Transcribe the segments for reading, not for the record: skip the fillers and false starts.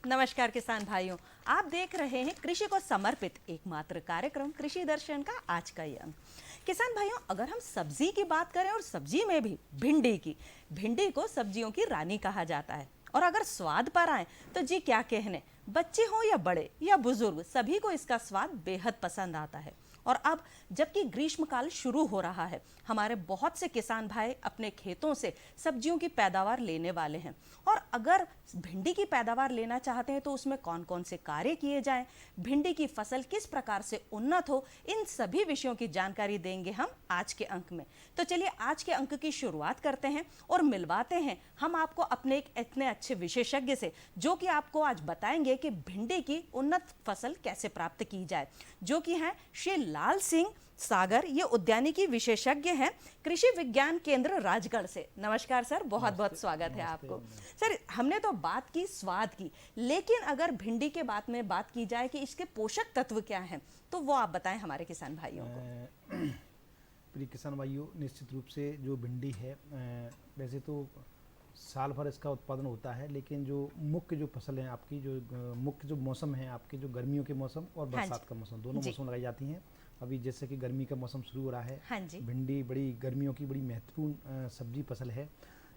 नमस्कार किसान भाइयों, आप देख रहे हैं कृषि को समर्पित एकमात्र कार्यक्रम कृषि दर्शन का आज का ये अंक। किसान भाइयों, अगर हम सब्जी की बात करें और सब्जी में भी भिंडी को सब्जियों की रानी कहा जाता है। और अगर स्वाद पर आए तो जी क्या कहने, बच्चे हो या बड़े या बुजुर्ग, सभी को इसका स्वाद बेहद पसंद आता है। और अब जबकि ग्रीष्मकाल शुरू हो रहा है, हमारे बहुत से किसान भाई अपने खेतों से सब्जियों की पैदावार लेने वाले हैं। और अगर भिंडी की पैदावार लेना चाहते हैं तो उसमें कौन कौन से कार्य किए जाएं, भिंडी की फसल किस प्रकार से उन्नत हो, इन सभी विषयों की जानकारी देंगे हम आज के अंक में। तो चलिए आज के अंक की शुरुआत करते हैं और मिलवाते हैं हम आपको अपने एक इतने अच्छे विशेषज्ञ से, जो कि आपको आज बताएंगे कि भिंडी की उन्नत फसल कैसे प्राप्त की जाए, जो कि हैं श्री लाल सिंह सागर। ये उद्यानिकी विशेषज्ञ हैं कृषि विज्ञान केंद्र राजगढ़ से। नमस्कार सर, बहुत बहुत स्वागत है आपको। सर, हमने तो बात की स्वाद की, लेकिन अगर भिंडी के बात में बात की जाए कि इसके पोषक तत्व क्या हैं, तो वो आप बताएं हमारे किसान भाइयों को। प्रिय किसान भाइयों, निश्चित रूप से जो भिंडी है, वैसे तो साल भर इसका उत्पादन होता है, लेकिन जो मुख्य जो फसल है आपकी, जो मुख्य जो मौसम है आपके, जो गर्मियों के मौसम और बरसात का मौसम, दोनों मौसम लगाई जाती हैं। अभी जैसे कि गर्मी का मौसम शुरू हो रहा है, भिंडी बड़ी गर्मियों की बड़ी महत्वपूर्ण सब्जी फसल है।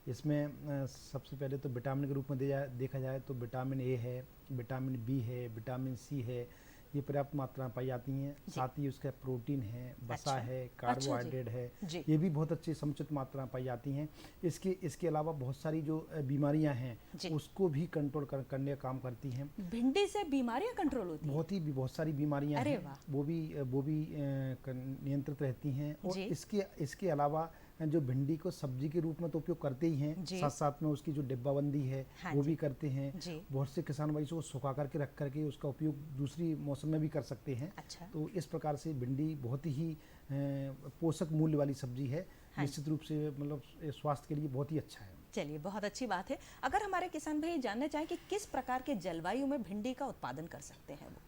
इसमें सबसे पहले तो विटामिन के रूप में देखा जाए तो विटामिन ए है, विटामिन बी है, विटामिन सी है, ये पर्याप्त मात्रा में पाई जाती हैं। साथ ही उसका प्रोटीन है, वसा है, कार्बोहाइड्रेट है, ये भी बहुत अच्छी समुचित मात्रा में पाई जाती हैं। इसके अलावा बहुत सारी जो बीमारियां हैं उसको भी कंट्रोल करने का काम करती हैं। भिंडी से बीमारियां कंट्रोल होती हैं? बहुत सारी बीमारियां हैं, वो भी नियंत्रित रहती हैं। और इसके अलावा जो भिंडी को सब्जी के रूप में तो उपयोग करते ही हैं, साथ साथ में उसकी जो डिब्बाबंदी है वो भी करते हैं। बहुत से किसान भाई उसको सुखा करके रख करके उसका उपयोग दूसरी मौसम में भी कर सकते हैं। तो इस प्रकार से भिंडी बहुत ही पोषक मूल्य वाली सब्जी है। निश्चित रूप से मतलब स्वास्थ्य के लिए बहुत ही अच्छा है। चलिए, बहुत अच्छी बात है। अगर हमारे किसान भाई जानना चाहें कि किस प्रकार के जलवायु में भिंडी का उत्पादन कर सकते हैं वो?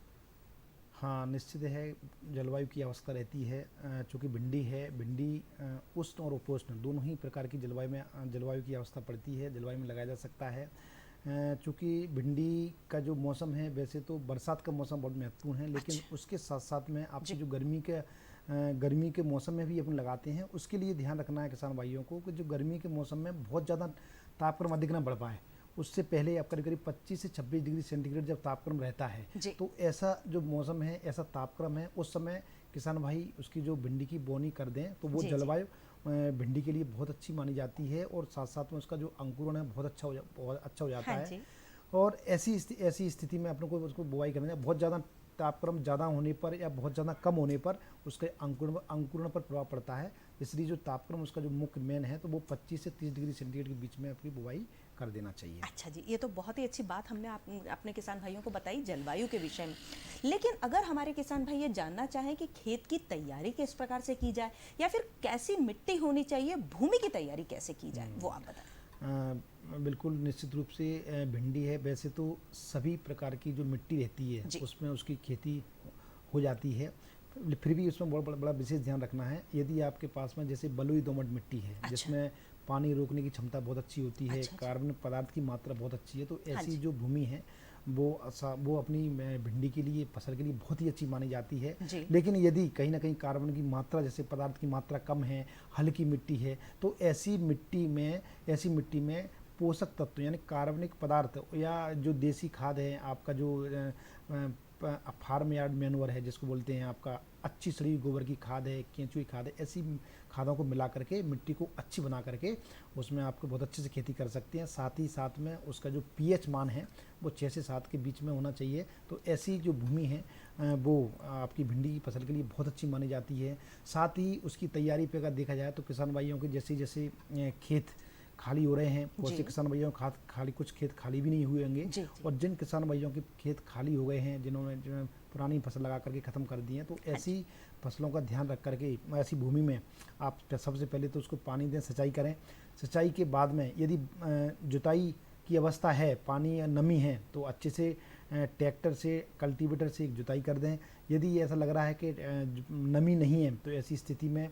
हाँ, निश्चित है, जलवायु की आवश्यकता रहती है। चूँकि भिंडी उष्ण और उपोष्ण दोनों ही प्रकार की जलवायु की आवश्यकता पड़ती है, जलवायु में लगाया जा सकता है। चूँकि भिंडी का जो मौसम है, वैसे तो बरसात का मौसम बहुत महत्वपूर्ण है, लेकिन उसके साथ साथ में आपकी जो गर्मी के मौसम में भी अपन लगाते हैं। उसके लिए ध्यान रखना है किसान भाइयों को कि जो गर्मी के मौसम में बहुत ज़्यादा तापक्रम अधिक न बढ़ पाए, उससे पहले आप करीब 25 से 26 डिग्री सेंटीग्रेड जब तापक्रम रहता है, तो ऐसा जो मौसम है, ऐसा तापक्रम है, उस समय किसान भाई उसकी जो भिंडी की बोनी कर दें तो वो जलवायु भिंडी के लिए बहुत अच्छी मानी जाती है। और साथ साथ में उसका जो अंकुरण है बहुत अच्छा हो जाता है। और ऐसी स्थिति में अपने को उसको बुआई करना है। बहुत ज़्यादा तापक्रम ज़्यादा होने पर या बहुत ज़्यादा कम होने पर उसके अंकुरण पर प्रभाव पड़ता है। इसलिए जो तापक्रम उसका जो मुख्य मेन है, तो वो 25 से 30 डिग्री सेंटीग्रेड के बीच में अपनी बुआई कर देना चाहिए। अच्छा जी, ये तो बहुत ही अच्छी बात हमने अपने किसान भाइयों को बताई जलवायु के विषय में। लेकिन अगर हमारे किसान भाई ये जानना चाहें कि खेत की तैयारी किस प्रकार से की जाए, या फिर कैसी मिट्टी होनी चाहिए, भूमि की तैयारी कैसे की जाए, वो आप बताएं। बिल्कुल, निश्चित रूप से भिंडी है, वैसे तो सभी प्रकार की जो मिट्टी रहती है उसमें उसकी खेती हो जाती है, फिर भी उसमें बहुत बड़ा विशेष ध्यान रखना है। यदि आपके पास में जैसे बलुई दोमट मिट्टी है, जिसमें पानी रोकने की क्षमता बहुत अच्छी होती है, कार्बन पदार्थ की मात्रा बहुत अच्छी है, तो ऐसी जो भूमि है वो अपनी भिंडी के लिए, फसल के लिए बहुत ही अच्छी मानी जाती है। लेकिन यदि कहीं ना कहीं कार्बन की मात्रा, जैसे पदार्थ की मात्रा कम है, हल्की मिट्टी है, तो ऐसी मिट्टी में पोषक तत्व यानी कार्बनिक पदार्थ या जो देसी खाद है आपका, जो फार्म यार्ड मैन्योर है जिसको बोलते हैं, आपका अच्छी सड़ी गोबर की खाद है, केंचुई खाद है, ऐसी खादों को मिला करके मिट्टी को अच्छी बना करके उसमें आपको बहुत अच्छे से खेती कर सकते हैं। साथ ही साथ में उसका जो पीएच मान है वो 6 से 7 के बीच में होना चाहिए। तो ऐसी जो भूमि है वो आपकी भिंडी की फसल के लिए बहुत अच्छी मानी जाती है। साथ ही उसकी तैयारी पे अगर देखा जाए तो किसान भाइयों के जैसे जैसे खेत खाली हो रहे हैं, बहुत से किसान भाइयों के कुछ खेत खाली भी नहीं हुए होंगे, और जिन किसान भाइयों के खेत खाली हो गए हैं, जिन्होंने पुरानी फसल लगा करके ख़त्म कर दी है, तो ऐसी फसलों का ध्यान रख करके ऐसी भूमि में आप सबसे पहले तो उसको पानी दें, सिंचाई करें। सिंचाई के बाद में यदि जुताई की अवस्था है, पानी या नमी है, तो अच्छे से ट्रैक्टर से, कल्टीवेटर से जुताई कर दें। यदि ऐसा लग रहा है कि नमी नहीं है, तो ऐसी स्थिति में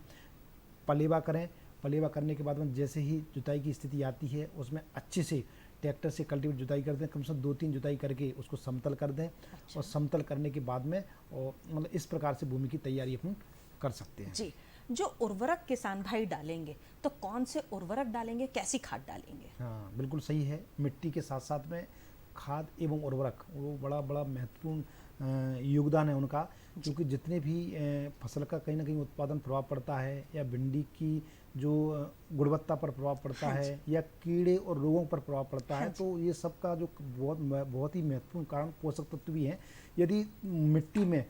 पलेवा करें। पलेवा करने के बाद में जैसे ही जुताई की स्थिति आती है, उसमें अच्छे से ट्रैक्टर से कल्टीवेटर जुताई करते हैं, कम से कम 2-3 जुताई करके उसको समतल कर दें। और समतल करने के बाद में और मतलब इस प्रकार से भूमि की तैयारी अपन कर सकते हैं। जी, जो उर्वरक किसान भाई डालेंगे तो कौन से उर्वरक डालेंगे, कैसी खाद डालेंगे? हाँ, बिल्कुल सही है। मिट्टी के साथ साथ में खाद एवं उर्वरक वो बड़ा बड़ा महत्वपूर्ण योगदान है उनका, क्योंकि जितने भी फसल का कहीं ना कहीं उत्पादन प्रभाव पड़ता है या भिंडी की जो गुणवत्ता पर प्रभाव पड़ता है या कीड़े और रोगों पर प्रभाव पड़ता है, तो ये सब का जो बहुत ही महत्वपूर्ण कारण पोषक तत्व भी हैं। यदि मिट्टी में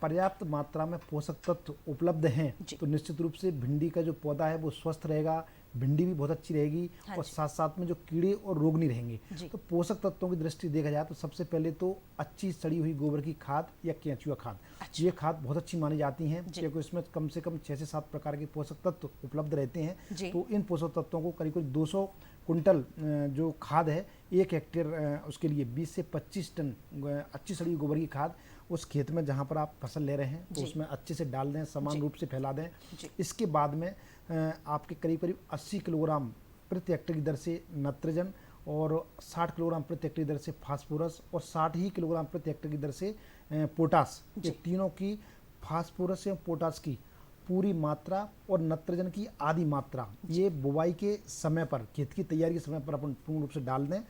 पर्याप्त मात्रा में पोषक तत्व उपलब्ध हैं तो निश्चित रूप से भिंडी का जो पौधा है वो स्वस्थ रहेगा, भिंडी भी बहुत अच्छी रहेगी और साथ साथ में जो कीड़े और रोग नहीं रहेंगे। तो पोषक तत्वों की दृष्टि देखा जाए तो सबसे पहले तो अच्छी सड़ी हुई गोबर की खाद या केंचुआ खाद, ये खाद बहुत अच्छी मानी जाती हैं, क्योंकि इसमें कम से कम 6 से 7 प्रकार के पोषक तत्व उपलब्ध रहते हैं। तो इन पोषक तत्वों को करीब करीब 200 कुंटल जो खाद है 1 हेक्टेयर उसके लिए 20 से 25 टन अच्छी सड़ी हुई गोबर की खाद उस खेत में जहाँ पर आप फसल ले रहे हैं तो उसमें अच्छे से डाल दें, समान रूप से फैला दें। इसके बाद में आपके करीब करीब 80 किलोग्राम प्रति हेक्टेयर की दर से नाइट्रोजन और 60 किलोग्राम प्रति हेक्टेयर की दर से फास्फोरस और 60 ही किलोग्राम प्रति हेक्टेयर की दर से पोटास, ये तीनों की फास्फोरस एवं पोटास की पूरी मात्रा और नाइट्रोजन की आधी मात्रा ये बुवाई के समय पर, खेत की तैयारी के समय पर अपन पूर्ण रूप से डाल दें।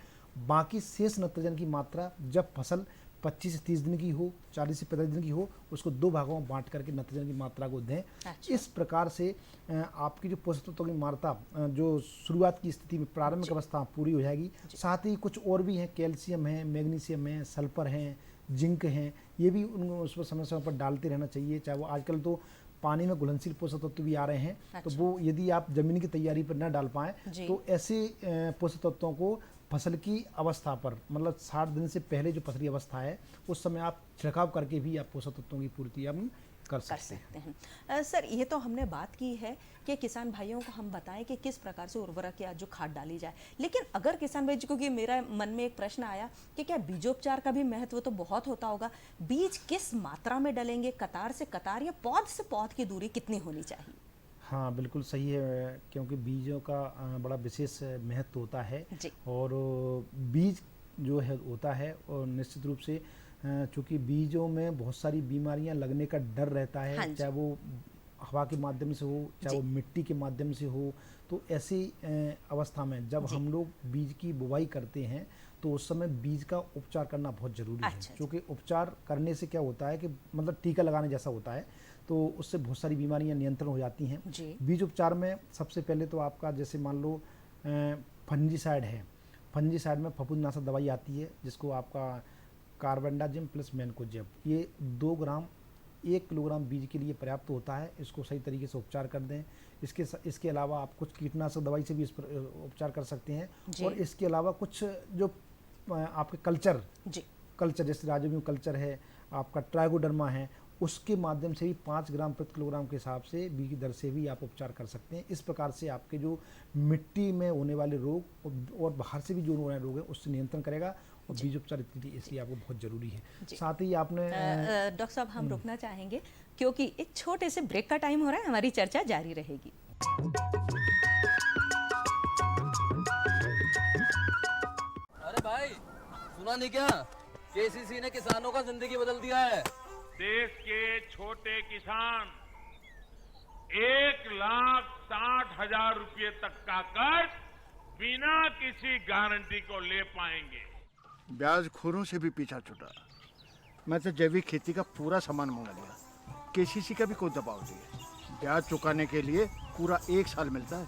बाकी शेष नाइट्रोजन की मात्रा जब फसल 25 से 30 दिन की हो, 40 से 45 दिन की हो, उसको 2 भागों में बांट करके नाइट्रोजन की मात्रा को दें। इस प्रकार से आपकी जो पोषक तत्वों की मात्रा जो शुरुआत की स्थिति में प्रारंभिक अवस्था पूरी हो जाएगी। साथ ही कुछ और भी हैं, कैल्शियम है, मैग्नीशियम है, सल्फर है, जिंक है, ये भी उनको उस पर समय समय पर डालते रहना चाहिए। चाहे वो आजकल तो पानी में घुलनशील पोषक तत्व भी आ रहे हैं, तो वो यदि आप जमीन की तैयारी पर न डाल पाएँ तो ऐसे पोषक तत्वों को फसल की अवस्था पर, मतलब 60 दिन से पहले जो फसली अवस्था है उस समय आप छिड़काव करके भी आप पोषक तत्वों की पूर्ति हम कर सकते हैं। सर, ये तो हमने बात की है कि किसान भाइयों को हम बताएं कि किस प्रकार से उर्वरक या जो खाद डाली जाए, लेकिन अगर किसान भाई, क्योंकि मेरा मन में एक प्रश्न आया कि क्या बीजोपचार का भी महत्व तो बहुत होता होगा, बीज किस मात्रा में डालेंगे, कतार से कतार या पौध से पौध की दूरी कितनी होनी चाहिए? हाँ, बिल्कुल सही है, क्योंकि बीजों का बड़ा विशेष महत्व होता है और बीज जो है होता है और निश्चित रूप से चूँकि बीजों में बहुत सारी बीमारियां लगने का डर रहता है, चाहे वो हवा के माध्यम से हो, चाहे वो मिट्टी के माध्यम से हो। तो ऐसी अवस्था में जब हम लोग बीज की बुवाई करते हैं तो उस समय बीज का उपचार करना बहुत ज़रूरी है, क्योंकि उपचार करने से क्या होता है कि मतलब टीका लगाने जैसा होता है, तो उससे बहुत सारी बीमारियां नियंत्रण हो जाती हैं। बीज उपचार में सबसे पहले तो आपका जैसे मान लो फंजीसाइड है, फंजीसाइड में फफूंदनाशक दवाई आती है जिसको आपका कार्बेंडाजिम प्लस मैनकोजेब, ये 2 ग्राम 1 किलोग्राम बीज के लिए पर्याप्त होता है। इसको सही तरीके से उपचार कर दें। इसके अलावा आप कुछ कीटनाशक दवाई से भी इस पर उपचार कर सकते हैं। और इसके अलावा कुछ जो आपके कल्चर जैसे राइजोबियम कल्चर है, आपका ट्राइकोडर्मा है, उसके माध्यम से भी 5 ग्राम प्रति किलोग्राम के हिसाब से बीज की दर से भी आप उपचार कर सकते हैं। इस प्रकार से आपके जो मिट्टी में होने वाले रोग और बाहर से भी जो होने वाले रोग है उससे नियंत्रण करेगा और बीज उपचार इसलिए आपको बहुत जरूरी है। साथ ही आपने डॉक्टर साहब हम रुकना चाहेंगे क्योंकि एक छोटे से ब्रेक का टाइम हो रहा है, हमारी चर्चा जारी रहेगी। अरे भाई, सुना नहीं क्या? केसीसी ने किसानों का जिंदगी बदल दिया है। देश के छोटे किसान 1,60,000 रुपये तक का कर्ज बिना किसी गारंटी को ले पाएंगे। ब्याज खोरों से भी पीछा छुटा। मैं तो जैविक खेती का पूरा सामान मंगा लिया, केसीसी का भी कोई दबाव नहीं है। ब्याज चुकाने के लिए पूरा 1 साल मिलता है।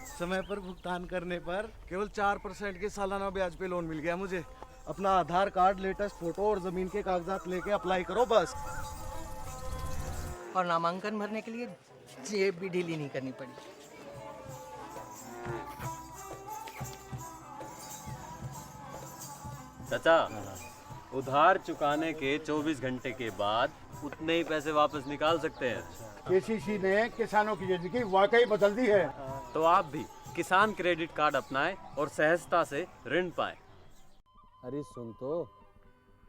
समय पर भुगतान करने पर केवल 4% के सालाना ब्याज पे लोन मिल गया मुझे। अपना आधार कार्ड, लेटेस्ट फोटो और जमीन के कागजात लेके अप्लाई करो बस। और नामांकन भरने के लिए जेब भी ढीली नहीं करनी पड़ी। चाचा, उधार चुकाने के 24 घंटे के बाद उतने ही पैसे वापस निकाल सकते हैं। केसीसी ने किसानों की जिंदगी वाकई बदल दी है। तो आप भी किसान क्रेडिट कार्ड अपनाएं और सहजता से ऋण पाएं। अरे सुन तो।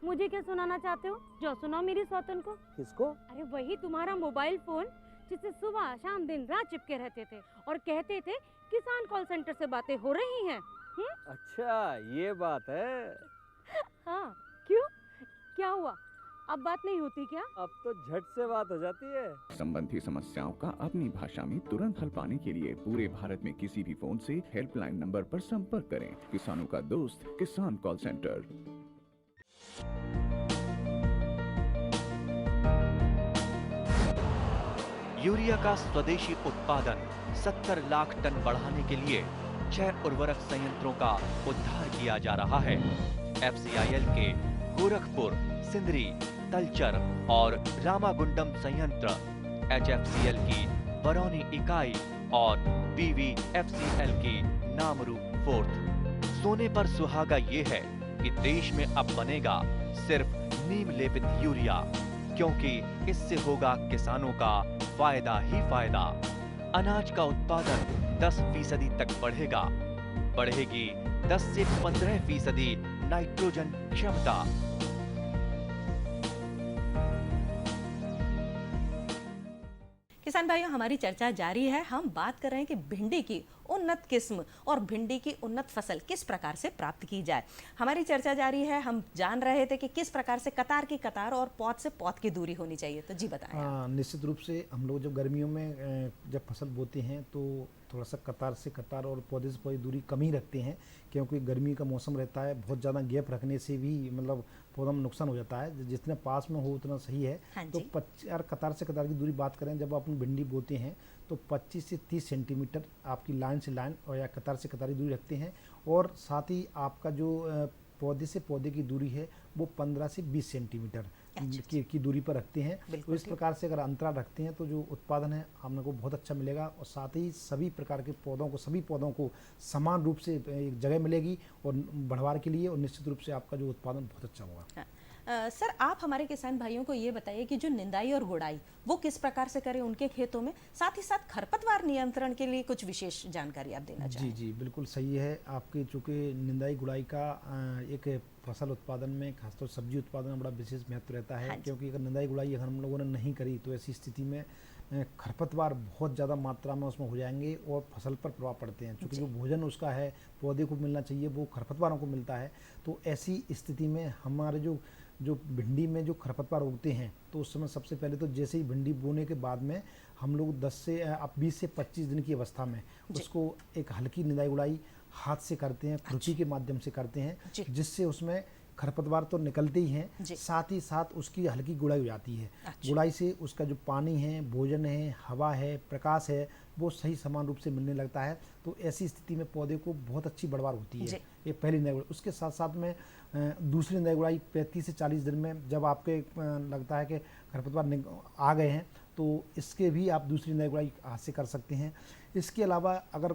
मुझे क्या सुनाना चाहते हो? जो सुनाओ मेरी सौतन को। किसको? अरे वही तुम्हारा मोबाइल फोन जिससे सुबह शाम दिन रात चिपके रहते थे और कहते थे किसान कॉल सेंटर से बातें हो रही हैं। अच्छा ये बात है। हाँ, क्यों? क्या हुआ? अब बात नहीं होती क्या? अब तो झट से बात हो जाती है। संबंधी समस्याओं का अपनी भाषा में तुरंत हल पाने के लिए पूरे भारत में किसी भी फोन से हेल्पलाइन नंबर पर संपर्क करें। किसानों का दोस्त किसान कॉल सेंटर। यूरिया का स्वदेशी उत्पादन 70 लाख टन बढ़ाने के लिए 6 उर्वरक संयंत्रों का उद्धार किया जा रहा है। FCIL के गोरखपुर, सिंदरी, तलचर और रामागुंडम संयंत्र, HFCL की बरौनी इकाई और BVFCL की नामरू फोर्थ। सोने पर सुहागा ये है कि देश में अब बनेगा सिर्फ नीम लेपित यूरिया, क्योंकि इससे होगा किसानों का फायदा ही फायदा। अनाज का उत्पादन 10% तक बढ़ेगा। बढ़ेगी 10 से 15% नाइट्रोजन क्षमता। किसान भाइयों, हमारी चर्चा जारी है। हम बात कर रहे हैं कि भिंडी की उन्नत किस्म और भिंडी की उन्नत फसल किस प्रकार से प्राप्त की जाए। हमारी चर्चा जारी है। हम जान रहे थे कि किस प्रकार से कतार की कतार और पौध से पौध की दूरी होनी चाहिए, तो जी बताएं। निश्चित रूप से हम लोग जब गर्मियों में जब फसल बोते हैं तो थोड़ा सा कतार से कतार और पौधे से पौधे दूरी कम ही रखते हैं, क्योंकि गर्मी का मौसम रहता है। बहुत ज़्यादा गैप रखने से भी मतलब पौधा में नुकसान हो जाता है। जितने पास में हो उतना सही है। तो कतार से कतार की दूरी बात करें, जब आप भिंडी बोते हैं तो 25 से 30 सेंटीमीटर आपकी लाइन से लाइन और या कतार से कतार की दूरी रखते हैं। और साथ ही आपका जो पौधे से पौधे की दूरी है वो 15 से 20 सेंटीमीटर की दूरी पर रखते हैं। तो इस प्रकार से अगर अंतराल रखते हैं तो जो उत्पादन है हम लोग को बहुत अच्छा मिलेगा। और साथ ही सभी प्रकार के पौधों को, सभी पौधों को समान रूप से एक जगह मिलेगी और बढ़वार के लिए, और निश्चित रूप से आपका जो उत्पादन बहुत अच्छा होगा। सर, आप हमारे किसान भाइयों को ये बताइए कि जो निंदाई और गुड़ाई वो किस प्रकार से करें उनके खेतों में, साथ ही साथ खरपतवार नियंत्रण के लिए कुछ विशेष जानकारी आप देना चाहें। जी बिल्कुल सही है आपकी। चूँकि निंदाई गुड़ाई का एक फसल उत्पादन में, खासतौर सब्जी उत्पादन में बड़ा विशेष महत्व रहता है। क्योंकि अगर निंदाई गुड़ाई अगर हम लोगों ने नहीं करी तो ऐसी स्थिति में खरपतवार बहुत ज़्यादा मात्रा में उसमें हो जाएंगे और फसल पर प्रभाव पड़ते हैं। क्योंकि जो भोजन उसका है पौधे को मिलना चाहिए वो खरपतवारों को मिलता है। तो ऐसी स्थिति में हमारे जो भिंडी में जो खरपतवार उगते हैं तो उस समय सबसे पहले तो जैसे ही भिंडी बोने के बाद में हम लोग 20 से 25 दिन की अवस्था में उसको एक हल्की निंदाई गुड़ाई हाथ से करते हैं, खुरपी के माध्यम से करते हैं, जिससे उसमें खरपतवार तो निकलते ही हैं, साथ ही साथ उसकी हल्की गुड़ाई हो जाती है। गुड़ाई से उसका जो पानी है, भोजन है, हवा है, प्रकाश है, वो सही समान रूप से मिलने लगता है। तो ऐसी स्थिति में पौधे को बहुत अच्छी बढ़वार होती है। ये पहली निंदाई गुड़ाई। उसके साथ साथ में दूसरी निंदाई गुड़ाई 35 से 40 दिन में जब आपके लगता है कि खरपतवार आ गए हैं तो इसके भी आप दूसरी निंदाई गुड़ाई हाथ से कर सकते हैं। इसके अलावा अगर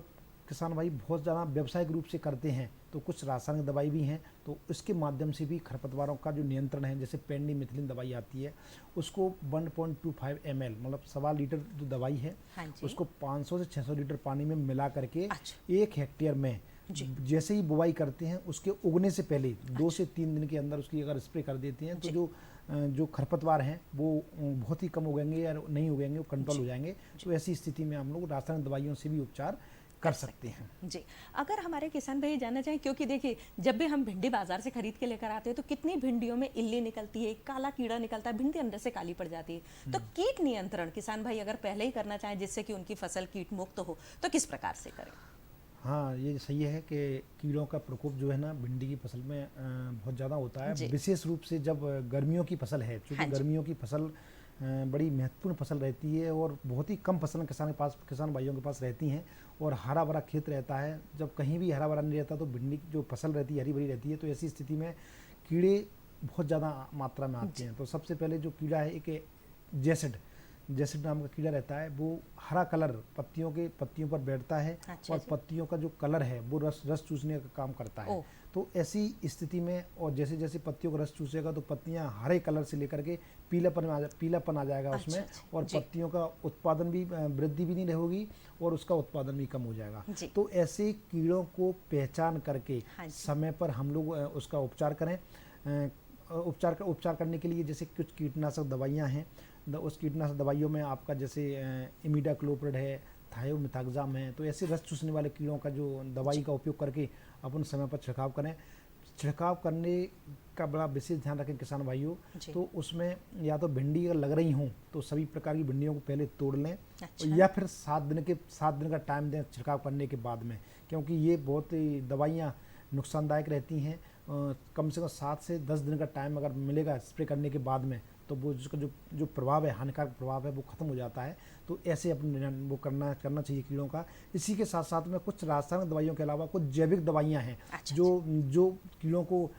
किसान भाई बहुत ज़्यादा व्यावसायिक रूप से करते हैं तो कुछ रासायनिक दवाई भी हैं, तो इसके माध्यम से भी खरपतवारों का जो नियंत्रण है, जैसे पेंडिमिथिलिन दवाई आती है उसको 1.25 ml मतलब 1.25 लीटर जो दवाई है उसको 500 से 600 लीटर पानी में मिला करके 1 हेक्टेयर में जैसे ही बुवाई करते हैं उसके उगने से पहले 2 से 3 दिन के अंदर उसकी अगर स्प्रे कर देते हैं तो जो खरपतवार हैं वो बहुत ही कम उगेंगे या नहीं उगेंगे, वो कंट्रोल हो जाएंगे। तो ऐसी स्थिति में हम लोग रासायनिक दवाइयों से भी उपचार कर सकते हैं। जी, अगर हमारे किसान भाई जानना चाहें, क्योंकि देखिए जब भी हम भिंडी बाजार से खरीद के लेकर आते हैं तो कितनी भिंडियों में इल्ली निकलती है, काला कीड़ा निकलता है, भिंडी अंदर से काली पड़ जाती है। तो कीट नियंत्रण किसान भाई अगर पहले ही करना चाहें जिससे कि उनकी फसल कीट मुक्त हो तो किस प्रकार से करें? हाँ, ये सही है कि कीड़ों का प्रकोप जो है ना भिंडी की फसल में बहुत ज़्यादा होता है, विशेष रूप से जब गर्मियों की फसल है। क्योंकि गर्मियों की फसल बड़ी महत्वपूर्ण फसल रहती है और बहुत ही कम फसल किसान भाइयों के पास रहती हैं और हरा भरा खेत रहता है। जब कहीं भी हरा भरा नहीं रहता तो भिंडी की जो फसल रहती है हरी भरी रहती है। तो ऐसी स्थिति में कीड़े बहुत ज़्यादा मात्रा में आते हैं। तो सबसे पहले जो कीड़ा है एक जैसिड नाम का कीड़ा रहता है, वो हरा कलर पत्तियों पर बैठता है और पत्तियों का जो कलर है वो रस चूसने का काम करता है। तो ऐसी स्थिति में और जैसे जैसे पत्तियों का रस चूसेगा तो पत्तियां हरे कलर से लेकर के पीलापन आ जाएगा उसमें, और पत्तियों का उत्पादन भी वृद्धि भी नहीं होगी और उसका उत्पादन भी कम हो जाएगा। तो ऐसे कीड़ों को पहचान करके समय पर हम लोग उसका उपचार करें। उपचार करने के लिए जैसे कुछ कीटनाशक दवाइयाँ हैं, उस कीटनाशक दवाइयों में आपका जैसे इमिडाक्लोप्रिड है, थायोमिथाक्साम है, तो ऐसे रस चूसने वाले कीड़ों का जो दवाई का उपयोग करके अपन समय पर छिड़काव करें। छिड़काव करने का बड़ा विशेष ध्यान रखें किसान भाइयों। तो उसमें या तो भिंडी अगर लग रही हों तो सभी प्रकार की भिंडियों को पहले तोड़ लें, या फिर 7 दिन का टाइम दें छिड़काव करने के बाद में, क्योंकि ये बहुत दवाइयाँ नुकसानदायक रहती हैं। कम से कम 7 से 10 दिन का टाइम अगर मिलेगा स्प्रे करने के बाद में, तो वो उसका जो प्रभाव है, हानिकारक प्रभाव है, वो खत्म हो जाता है। तो ऐसे अपने वो करना चाहिए कीड़ों का। इसी के साथ साथ में कुछ रासायनिक दवाइयों के अलावा कुछ जैविक दवाइयाँ हैं जो कीड़ों को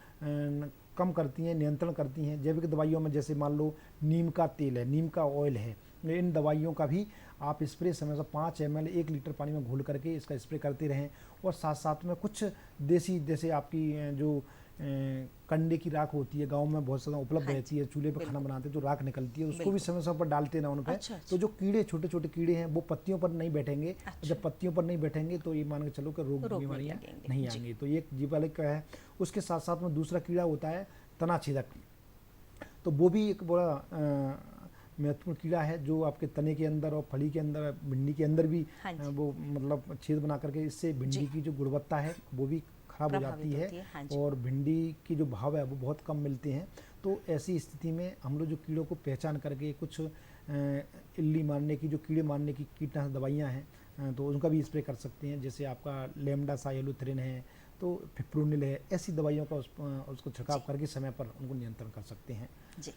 कम करती हैं, नियंत्रण करती हैं। जैविक दवाइयों में जैसे मान लो नीम का तेल है, नीम का ऑयल है, इन दवाइयों का भी आप स्प्रे समय से 5 ml 1 लीटर पानी में घोल करके इसका स्प्रे करते रहें। और साथ साथ में कुछ देसी जैसे आपकी जो कंडे की राख होती है, गांव में बहुत ज़्यादा उपलब्ध रहती है, चूल्हे पर खाना बनाते हैं जो राख निकलती है, उसको भी समय समय पर डालते ना उन पर। तो जो कीड़े छोटे छोटे कीड़े हैं वो पत्तियों पर नहीं बैठेंगे। जब पत्तियों पर नहीं बैठेंगे तो ये मान के चलो कि रोग बीमारियाँ नहीं आएंगी। तो ये जीवाणु का है। उसके साथ साथ में दूसरा कीड़ा होता है तना छेदक, तो वो भी एक बड़ा महत्वपूर्ण कीड़ा है जो आपके तने के अंदर और फली के अंदर, भिंडी के अंदर भी वो मतलब छेद बना करके इससे भिंडी की जो गुणवत्ता है वो भी खराब हो जाती है और भिंडी की जो भाव है वो बहुत कम मिलते हैं। तो ऐसी स्थिति में हम लोग जो कीड़ों को पहचान करके कुछ इल्ली मारने की, जो कीड़े मारने की कीटनाशक दवाइयाँ हैं, तो उनका भी स्प्रे कर सकते हैं। जैसे आपका लैम्डा साइलोथ्रिन है, तो फिप्रोनिल है, ऐसी दवाइयों का उसको छिड़काव करके समय पर उनको नियंत्रण कर सकते हैं। जी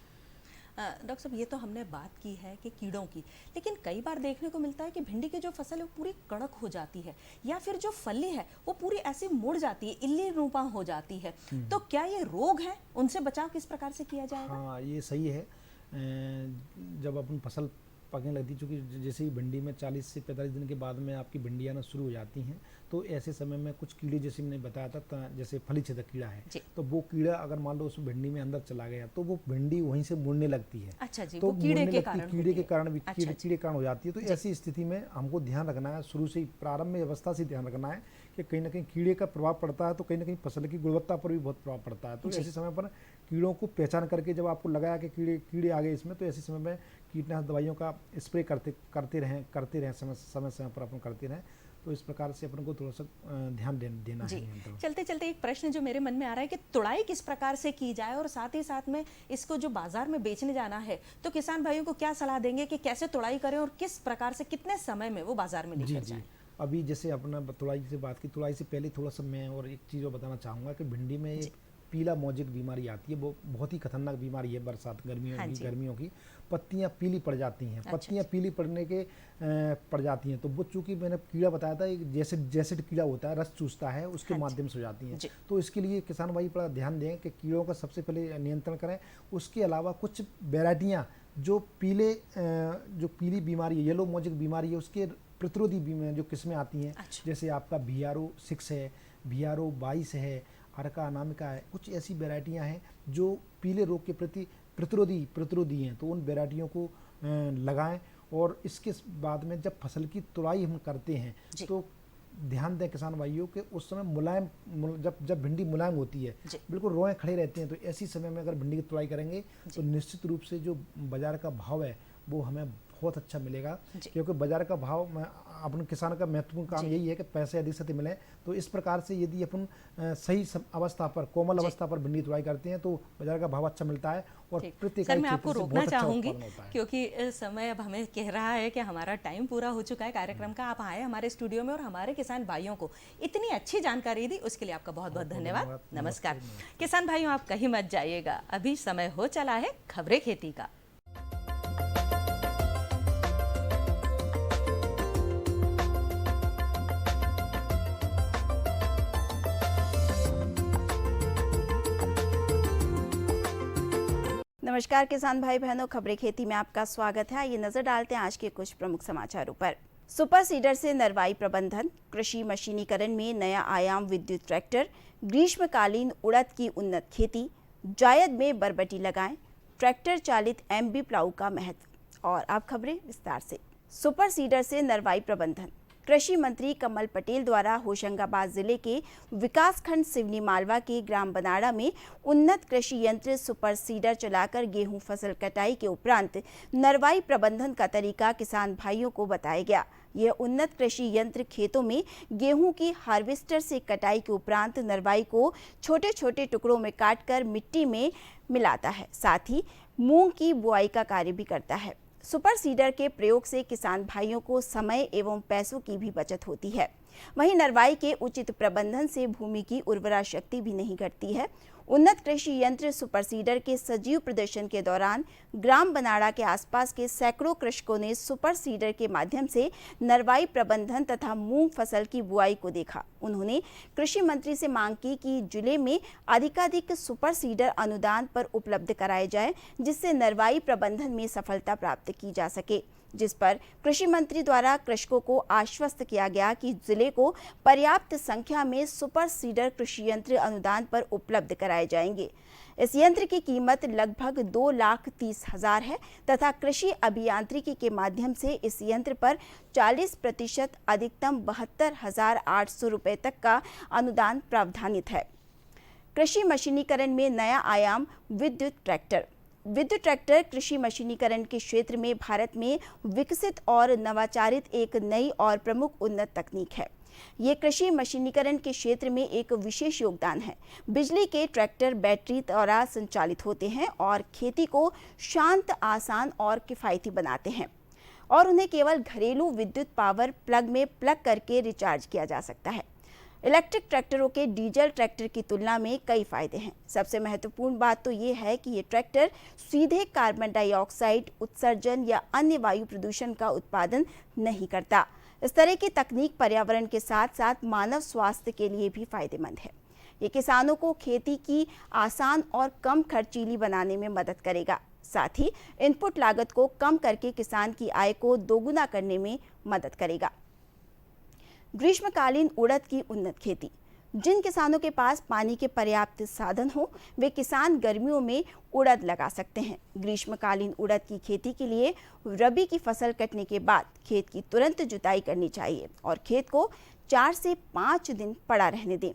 डॉक्टर साहब, ये तो हमने बात की है कि कीड़ों की, लेकिन कई बार देखने को मिलता है कि भिंडी की जो फसल है वो पूरी कड़क हो जाती है, या फिर जो फली है वो पूरी ऐसे मुड़ जाती है, इल्ली रूपा हो जाती है। तो क्या ये रोग है? उनसे बचाव किस प्रकार से किया जाएगा? हाँ, ये सही है। जब अपन फसल पकने लगती है, चूँकि जैसे ही भिंडी में 40 से 45 दिन के बाद में आपकी भिंडी आना शुरू हो जाती हैं, तो ऐसे समय में कुछ कीड़े, जैसे मैंने बताया था, जैसे फली छेदक कीड़ा है, तो वो कीड़ा अगर मान लो उस भिंडी में अंदर चला गया तो वो भिंडी वहीं से मुड़ने लगती है। अच्छा जी, तो वो कीड़े के कारण भी कीड़े कारण हो जाती है। तो ऐसी स्थिति में हमको ध्यान रखना है, शुरू से ही प्रारंभ में अवस्था से ध्यान रखना है कि कहीं ना कहीं कीड़े का प्रभाव पड़ता है, तो कहीं ना कहीं फसल की गुणवत्ता पर भी बहुत प्रभाव पड़ता है। तो ऐसे समय पर कीड़ों को पहचान करके जब आपको लगाया कि कीड़े आ गए इसमें, तो ऐसे समय में कीटनाशक दवाइयों का स्प्रे करते रहें समय पर अपन करते रहें। तो इस प्रकार से अपन को थोड़ा सा ध्यान देना है। चलते चलते एक प्रश्न जो मेरे मन में आ रहा है कि तुड़ाई किस प्रकार से की जाए, और साथ ही साथ में इसको जो बाजार में बेचने जाना है तो किसान भाइयों को क्या सलाह देंगे कि कैसे तुड़ाई करें और किस प्रकार से कितने समय में वो बाजार में लेकर जाएं? अभी जैसे अपना तुड़ाई से बात की, तुड़ाई से पहले थोड़ा सा मैं और एक चीज़ बताना चाहूँगा कि भिंडी में एक पीला मोजिक बीमारी आती है, वो बहुत ही खतरनाक बीमारी है। बरसात गर्मियों की पत्तियां पीली पड़ जाती हैं। पत्तियां पीली पड़ जाती हैं, तो वो चूंकि मैंने कीड़ा बताया था, एक जैसे कीड़ा होता है, रस चूसता है, उसके माध्यम से हो जाती हैं। तो इसके लिए किसान भाई बड़ा ध्यान दें कि कीड़ों का सबसे पहले नियंत्रण करें। उसके अलावा कुछ वेराइटियाँ जो पीली बीमारी है, येलो मोजिक बीमारी है, उसके प्रतिरोधी जो किस्में आती हैं, जैसे आपका BRO 6 है, BRO 22 है, अर्का अनामिका है, कुछ ऐसी वेराइटियाँ हैं जो पीले रोग के प्रति प्रतिरोधी हैं। तो उन वेराइटियों को लगाएं। और इसके बाद में जब फसल की तुड़ाई हम करते हैं तो ध्यान दें किसान भाइयों कि उस समय मुलायम, जब भिंडी मुलायम होती है, बिल्कुल रोए खड़े रहते हैं, तो ऐसी समय में अगर भिंडी की तुड़ाई करेंगे तो निश्चित रूप से जो बाजार का भाव है वो हमें बहुत अच्छा मिलेगा। क्योंकि बाजार का भाव में अपन किसान का महत्वपूर्ण काम यही है कि पैसे अधिक से अधिक मिले। तो इस प्रकार से यदि अपन सही अवस्था पर, कोमल अवस्था पर भिंडी तुड़ाई करते हैं तो बाजार का भाव अच्छा मिलता है। और सर, मैं आपको रोकना चाहूंगी क्योंकि समय अब हमें कह रहा है कि हमारा टाइम पूरा हो चुका है कार्यक्रम का। आप आए हमारे स्टूडियो में और हमारे किसान भाइयों को इतनी अच्छी जानकारी दी, उसके लिए आपका बहुत बहुत धन्यवाद। नमस्कार किसान भाइयों, आप कहीं मत जाइएगा, अभी समय हो चला है खबरें खेती का। नमस्कार किसान भाई बहनों, खबरें खेती में आपका स्वागत है। ये नजर डालते हैं आज के कुछ प्रमुख समाचारों पर। सुपर सीडर से नरवाई प्रबंधन, कृषि मशीनीकरण में नया आयाम विद्युत ट्रैक्टर, ग्रीष्मकालीन उड़द की उन्नत खेती, जायद में बरबटी लगाएं, ट्रैक्टर चालित MB प्लाऊ का महत्व। और अब खबरें विस्तार से। सुपर सीडर से नरवाई प्रबंधन। कृषि मंत्री कमल पटेल द्वारा होशंगाबाद जिले के विकासखंड सिवनी मालवा के ग्राम बनाड़ा में उन्नत कृषि यंत्र सुपर सीडर चलाकर गेहूं फसल कटाई के उपरांत नरवाई प्रबंधन का तरीका किसान भाइयों को बताया गया। यह उन्नत कृषि यंत्र खेतों में गेहूं की हार्वेस्टर से कटाई के उपरांत नरवाई को छोटे छोटे टुकड़ों में काटकर मिट्टी में मिलाता है, साथ ही मूंग की बुआई का कार्य भी करता है। सुपर सीडर के प्रयोग से किसान भाइयों को समय एवं पैसों की भी बचत होती है। वहीं नरवाई के उचित प्रबंधन से भूमि की उर्वरा शक्ति भी नहीं घटती है। उन्नत कृषि यंत्र सुपर सीडर के सजीव प्रदर्शन के दौरान ग्राम बनाड़ा के आसपास के सैकड़ों कृषकों ने सुपर सीडर के माध्यम से नरवाई प्रबंधन तथा मूंग फसल की बुआई को देखा। उन्होंने कृषि मंत्री से मांग की कि जिले में अधिकाधिक सुपर सीडर अनुदान पर उपलब्ध कराए जाए, जिससे नरवाई प्रबंधन में सफलता प्राप्त की जा सके, जिस पर कृषि मंत्री द्वारा कृषकों को आश्वस्त किया गया कि जिले को पर्याप्त संख्या में सुपर सीडर कृषि यंत्र अनुदान पर उपलब्ध कराए जाएंगे। इस यंत्र की कीमत लगभग 2,30,000 है तथा कृषि अभियांत्रिकी के माध्यम से इस यंत्र पर 40% अधिकतम 72,800 रुपये तक का अनुदान प्रावधानित है। कृषि मशीनीकरण में नया आयाम विद्युत ट्रैक्टर। विद्युत ट्रैक्टर कृषि मशीनीकरण के क्षेत्र में भारत में विकसित और नवाचारित एक नई और प्रमुख उन्नत तकनीक है। ये कृषि मशीनीकरण के क्षेत्र में एक विशेष योगदान है। बिजली के ट्रैक्टर बैटरी द्वारा संचालित होते हैं और खेती को शांत, आसान और किफ़ायती बनाते हैं और उन्हें केवल घरेलू विद्युत पावर प्लग में प्लग करके रिचार्ज किया जा सकता है। इलेक्ट्रिक ट्रैक्टरों के डीजल ट्रैक्टर की तुलना में कई फायदे हैं। सबसे महत्वपूर्ण बात तो ये है कि ये ट्रैक्टर सीधे कार्बन डाइऑक्साइड उत्सर्जन या अन्य वायु प्रदूषण का उत्पादन नहीं करता। इस तरह की तकनीक पर्यावरण के साथ साथ मानव स्वास्थ्य के लिए भी फायदेमंद है। ये किसानों को खेती की आसान और कम खर्चीली बनाने में मदद करेगा, साथ ही इनपुट लागत को कम करके किसान की आय को दोगुना करने में मदद करेगा। ग्रीष्मकालीन उड़द की उन्नत खेती। जिन किसानों के पास पानी के पर्याप्त साधन हो, वे किसान गर्मियों में उड़द लगा सकते हैं। ग्रीष्मकालीन उड़द की खेती के लिए रबी की फसल कटने के बाद खेत की तुरंत जुताई करनी चाहिए और खेत को 4 से 5 दिन पड़ा रहने दें।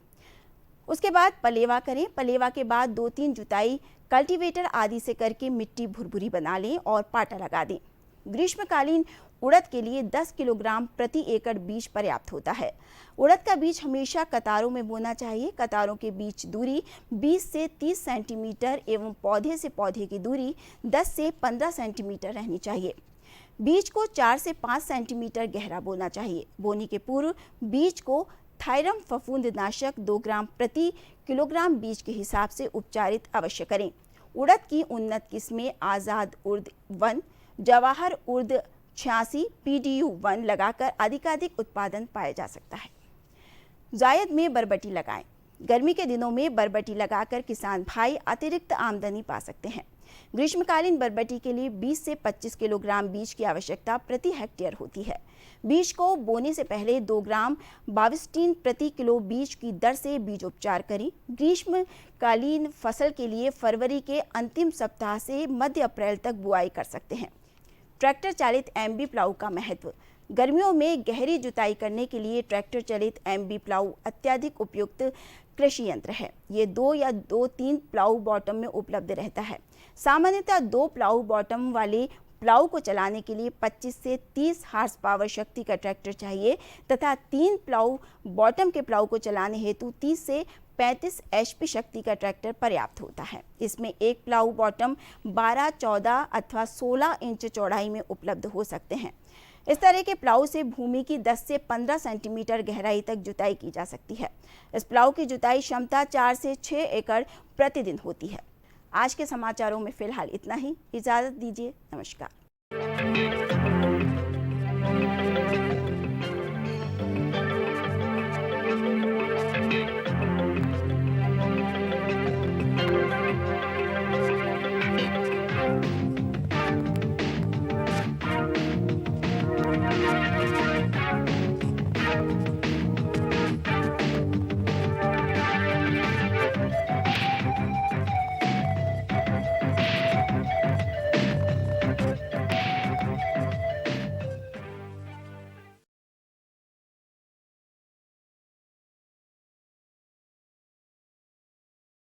उसके बाद पलेवा करें। पलेवा के बाद 2-3 जुताई कल्टीवेटर आदि से करके मिट्टी भुरभुरी बना लें और पाटा लगा दें। ग्रीष्मकालीन उड़द के लिए 10 किलोग्राम प्रति एकड़ बीज पर्याप्त होता है। उड़द का बीज हमेशा कतारों में बोना चाहिए। कतारों के बीच दूरी 20 से 30 सेंटीमीटर एवं पौधे से पौधे की दूरी 10 से 15 सेंटीमीटर रहनी चाहिए। बीज को 4 से 5 सेंटीमीटर गहरा बोना चाहिए। बोनी के पूर्व बीज को थायरम फफूंदनाशक 2 ग्राम प्रति किलोग्राम बीज के हिसाब से उपचारित अवश्य करें। उड़द की उन्नत किस्में आज़ाद उर्द 1, जवाहर उर्द 86, PDU 1 लगाकर अधिकाधिक उत्पादन पाया जा सकता है। जायद में बरबटी लगाएं। गर्मी के दिनों में बरबटी लगाकर किसान भाई अतिरिक्त आमदनी पा सकते हैं। ग्रीष्मकालीन बरबटी के लिए 20 से 25 किलोग्राम बीज की आवश्यकता प्रति हेक्टेयर होती है। बीज को बोने से पहले 2 ग्राम बाविस्टीन प्रति किलो बीज की दर से बीज उपचार करें। ग्रीष्मकालीन फसल के लिए फरवरी के अंतिम सप्ताह से मध्य अप्रैल तक बुआई कर सकते हैं। ट्रैक्टर चालित MB प्लाऊ का महत्व। गर्मियों में गहरी जुताई करने के लिए ट्रैक्टर चालित MB प्लाऊ अत्यधिक उपयुक्त कृषि यंत्र है। ये 2 या 2-3 प्लाऊ बॉटम में उपलब्ध रहता है। सामान्यतः 2 प्लाऊ बॉटम वाले प्लाऊ को चलाने के लिए 25 से 30 हार्स पावर शक्ति का ट्रैक्टर चाहिए तथा 3 प्लाऊ बॉटम के प्लाऊ को चलाने हेतु 30 से 35 HP शक्ति का ट्रैक्टर पर्याप्त होता है। इसमें एक प्लाऊ बॉटम 12, 14 अथवा 16 इंच चौड़ाई में उपलब्ध हो सकते हैं। इस तरह के प्लाऊ से भूमि की 10 से 15 सेंटीमीटर गहराई तक जुताई की जा सकती है। इस प्लाऊ की जुताई क्षमता 4 से 6 एकड़ प्रतिदिन होती है। आज के समाचारों में फिलहाल इतना ही। इजाजत दीजिए। नमस्कार।